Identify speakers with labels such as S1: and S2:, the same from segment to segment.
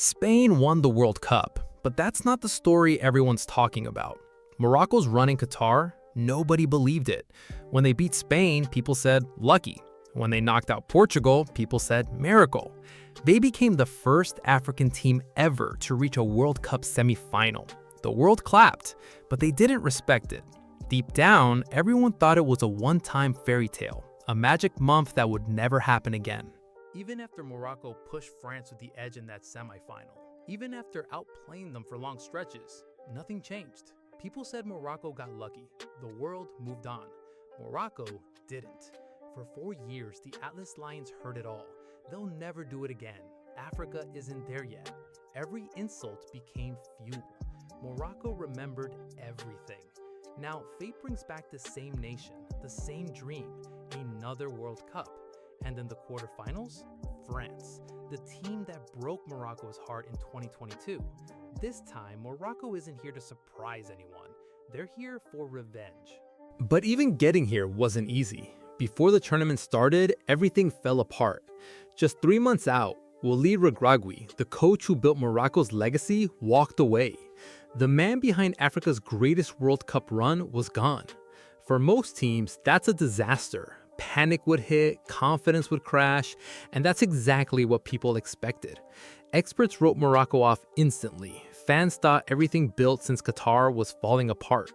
S1: Spain won the World Cup, but that's not the story everyone's talking about. Morocco's run in Qatar, nobody believed it. When they beat Spain, people said, lucky. When they knocked out Portugal, people said, miracle. They became the first African team ever to reach a World Cup semi-final. The world clapped, but they didn't respect it. Deep down, everyone thought it was a one-time fairy tale, a magic month that would never happen again. Even after Morocco pushed France with the edge in that semi-final, even after outplaying them for long stretches, nothing changed. People said Morocco got lucky. The world moved on. Morocco didn't. For 4 years, the Atlas Lions heard it all. They'll never do it again. Africa isn't there yet. Every insult became fuel. Morocco remembered everything. Now, fate brings back the same nation, the same dream, another World Cup. And in the quarterfinals, France, the team that broke Morocco's heart in 2022. This time, Morocco isn't here to surprise anyone. They're here for revenge. But even getting here wasn't easy. Before the tournament started, everything fell apart. Just 3 months out, Walid Regragui, the coach who built Morocco's legacy, walked away. The man behind Africa's greatest World Cup run was gone. For most teams, that's a disaster. Panic would hit, confidence would crash, and that's exactly what people expected. Experts wrote Morocco off instantly. Fans thought everything built since Qatar was falling apart.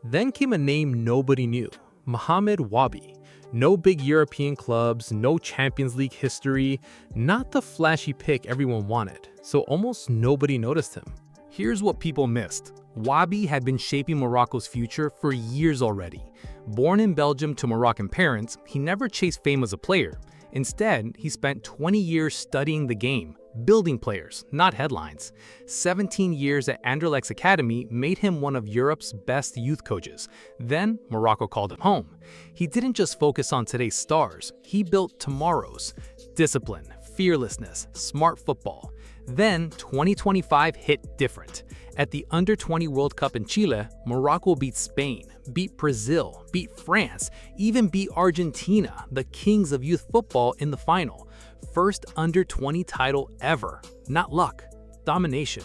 S1: Then came a name nobody knew, Mohamed Wabi. No big European clubs, no Champions League history, not the flashy pick everyone wanted, so almost nobody noticed him. Here's what people missed. Wabi had been shaping Morocco's future for years already. Born in Belgium to Moroccan parents, he never chased fame as a player. Instead, he spent 20 years studying the game, building players, not headlines. 17 years at Anderlecht's academy made him one of Europe's best youth coaches. Then, Morocco called him home. He didn't just focus on today's stars, he built tomorrow's. Discipline, fearlessness, smart football. Then, 2025 hit different. At the Under-20 World Cup in Chile, Morocco beat Spain, beat Brazil, beat France, even beat Argentina, the kings of youth football, in the final. First Under-20 title ever. Not luck, domination.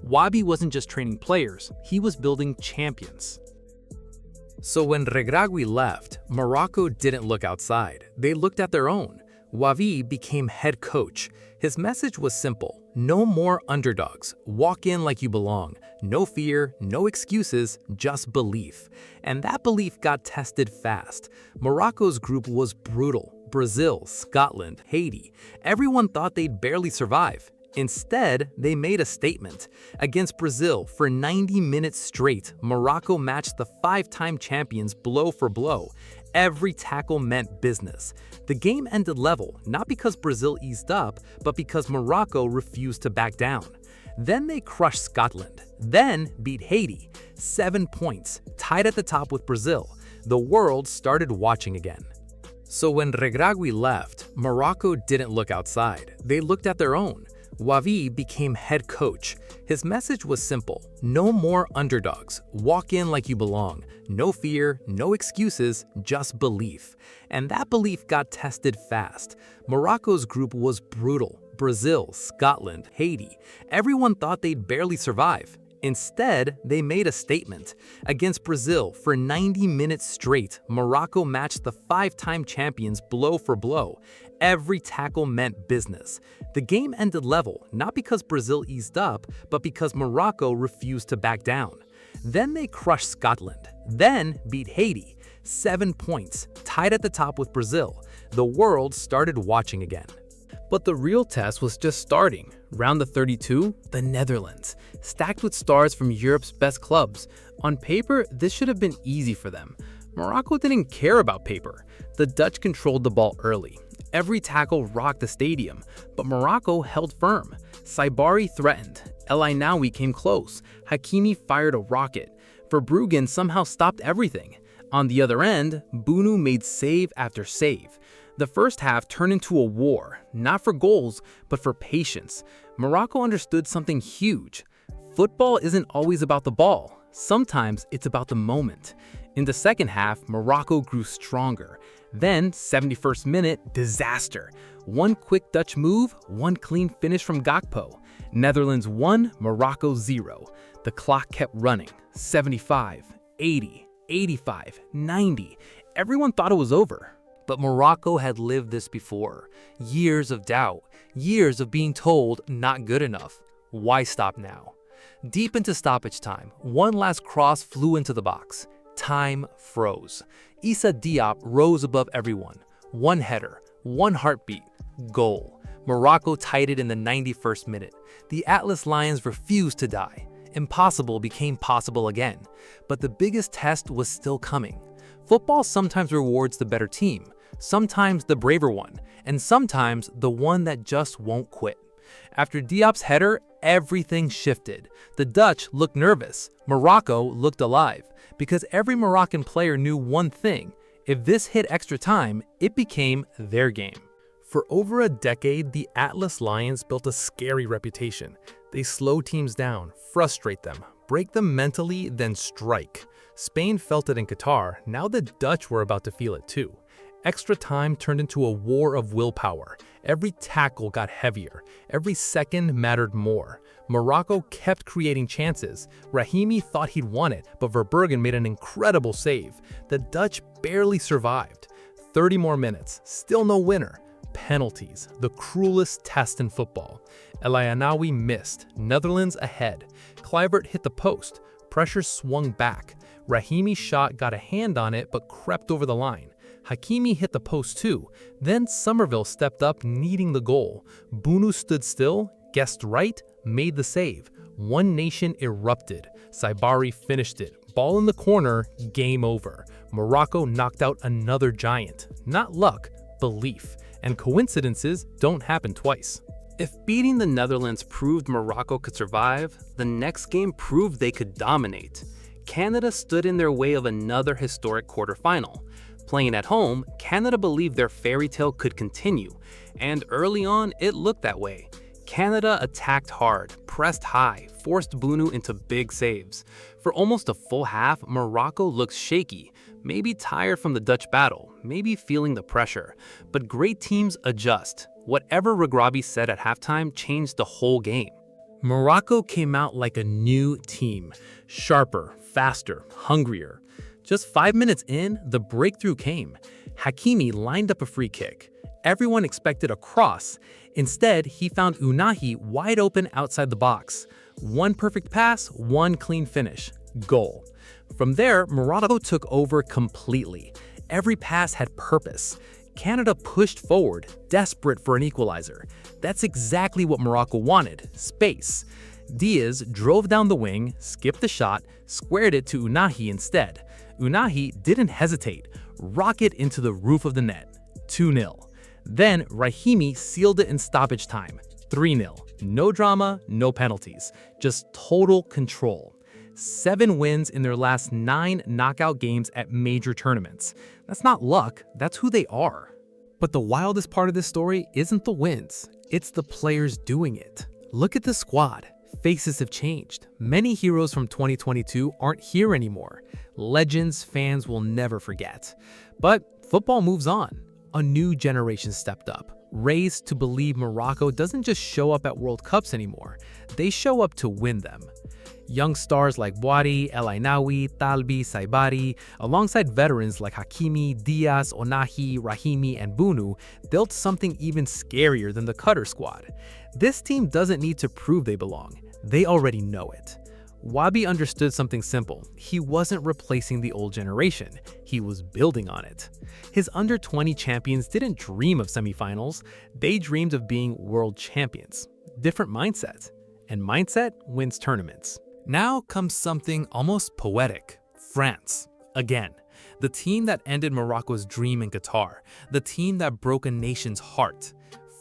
S1: Wabi wasn't just training players, he was building champions. So when Regragui left, Morocco didn't look outside. They looked at their own. Wabi became head coach. His message was simple: no more underdogs. Walk in like you belong. No fear, no excuses, just belief. And that belief got tested fast. Morocco's group was brutal. Brazil, Scotland, Haiti. Everyone thought they'd barely survive. Instead, they made a statement. Against Brazil, for 90 minutes straight, Morocco matched the 5-time champions blow for blow. Every tackle meant business. The game ended level, not because Brazil eased up, but because Morocco refused to back down. Then they crushed Scotland, then beat Haiti. 7 points, tied at the top with Brazil. The world started watching again. So when Regragui left, Morocco didn't look outside. They looked at their own. Wabi became head coach. His message was simple: no more underdogs. Walk in like you belong. No fear, no excuses, just belief. And that belief got tested fast. Morocco's group was brutal. Brazil, Scotland, Haiti. Everyone thought they'd barely survive. Instead, they made a statement. Against Brazil, for 90 minutes straight, Morocco matched the 5-time champions blow for blow. Every tackle meant business. The game ended level, not because Brazil eased up, but because Morocco refused to back down. Then they crushed Scotland, then beat Haiti. 7 points, tied at the top with Brazil. The world started watching again. But the real test was just starting. Round of 32, the Netherlands, stacked with stars from Europe's best clubs. On paper, this should have been easy for them. Morocco didn't care about paper. The Dutch controlled the ball early. Every tackle rocked the stadium, but Morocco held firm. Saibari threatened. Aynaoui came close. Hakimi fired a rocket. Verbruggen somehow stopped everything. On the other end, Bounou made save after save. The first half turned into a war, not for goals, but for patience. Morocco understood something huge. Football isn't always about the ball. Sometimes it's about the moment. In the second half, Morocco grew stronger. Then, 71st minute, disaster. One quick Dutch move, one clean finish from Gakpo. Netherlands 1, Morocco 0. The clock kept running. 75, 80, 85, 90. Everyone thought it was over. But Morocco had lived this before. Years of doubt, years of being told not good enough. Why stop now? Deep into stoppage time, one last cross flew into the box. Time froze. Issa Diop rose above everyone. One header, one heartbeat, goal. Morocco tied it in the 91st minute. The Atlas Lions refused to die. Impossible became possible again. But the biggest test was still coming. Football sometimes rewards the better team, sometimes the braver one, and sometimes the one that just won't quit. After Diop's header, everything shifted. The Dutch looked nervous. Morocco looked alive, because every Moroccan player knew one thing: if this hit extra time, it became their game. For over a decade, the Atlas Lions built a scary reputation. They slow teams down, frustrate them, break them mentally, then strike. Spain felt it in Qatar. Now the Dutch were about to feel it too. Extra time turned into a war of willpower. Every tackle got heavier. Every second mattered more. Morocco kept creating chances. Rahimi thought he'd won it, but Verbruggen made an incredible save. The Dutch barely survived. 30 more minutes, still no winner. Penalties, the cruelest test in football. Aynaoui missed. Netherlands ahead. Kluivert hit the post. Pressure swung back. Rahimi's shot got a hand on it but crept over the line. Hakimi hit the post too. Then Somerville stepped up, needing the goal. Bounou stood still, guessed right, made the save. One nation erupted. Saibari finished it. Ball in the corner, game over. Morocco knocked out another giant. Not luck, belief. And coincidences don't happen twice. If beating the Netherlands proved Morocco could survive, the next game proved they could dominate. Canada stood in their way of another historic quarterfinal. Playing at home, Canada believed their fairy tale could continue, and early on, it looked that way. Canada attacked hard, pressed high, forced Bounou into big saves. For almost a full half, Morocco looked shaky, maybe tired from the Dutch battle, maybe feeling the pressure. But great teams adjust. Whatever Regragui said at halftime changed the whole game. Morocco came out like a new team, sharper, faster, hungrier. Just 5 minutes in, the breakthrough came. Hakimi lined up a free kick. Everyone expected a cross. Instead, he found Ounahi wide open outside the box. One perfect pass, one clean finish. Goal. From there, Morocco took over completely. Every pass had purpose. Canada pushed forward, desperate for an equalizer. That's exactly what Morocco wanted: space. Diaz drove down the wing, skipped the shot, squared it to Ounahi instead. Ounahi didn't hesitate, rocket into the roof of the net. 2-0. Then Rahimi sealed it in stoppage time. 3-0. No drama, no penalties, just total control. 7 wins in their last 9 knockout games at major tournaments. That's not luck, that's who they are. But the wildest part of this story isn't the wins, it's the players doing it. Look at the squad. Faces have changed. Many heroes from 2022 aren't here anymore. Legends fans will never forget. But football moves on. A new generation stepped up, raised to believe Morocco doesn't just show up at World Cups anymore. They show up to win them. Young stars like Bouaddi, Aynaoui, Talbi, Saibari, alongside veterans like Hakimi, Diaz, Ounahi, Rahimi, and Bounou, built something even scarier than the Qatar squad. This team doesn't need to prove they belong. They already know it. Wabi understood something simple. He wasn't replacing the old generation. He was building on it. His under-20 champions didn't dream of semifinals. They dreamed of being world champions. Different mindset. And mindset wins tournaments. Now comes something almost poetic. France. Again. The team that ended Morocco's dream in Qatar. The team that broke a nation's heart.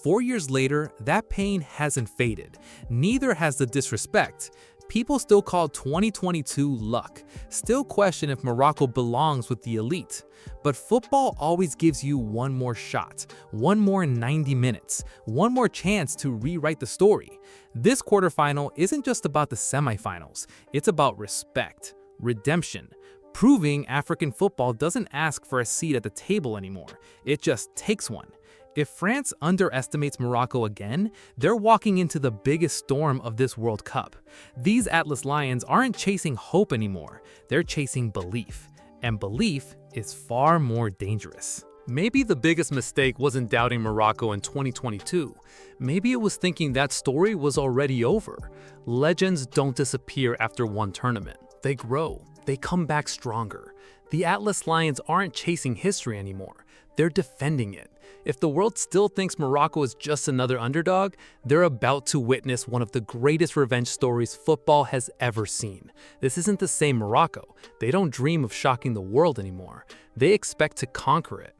S1: 4 years later, that pain hasn't faded. Neither has the disrespect. People still call 2022 luck, still question if Morocco belongs with the elite. But football always gives you one more shot, one more 90 minutes, one more chance to rewrite the story. This quarterfinal isn't just about the semifinals, it's about respect, redemption, proving African football doesn't ask for a seat at the table anymore, it just takes one. If France underestimates Morocco again, they're walking into the biggest storm of this World Cup. These Atlas Lions aren't chasing hope anymore, they're chasing belief. And belief is far more dangerous. Maybe the biggest mistake wasn't doubting Morocco in 2022. Maybe it was thinking that story was already over. Legends don't disappear after one tournament. They grow. They come back stronger. The Atlas Lions aren't chasing history anymore. They're defending it. If the world still thinks Morocco is just another underdog, they're about to witness one of the greatest revenge stories football has ever seen. This isn't the same Morocco. They don't dream of shocking the world anymore. They expect to conquer it.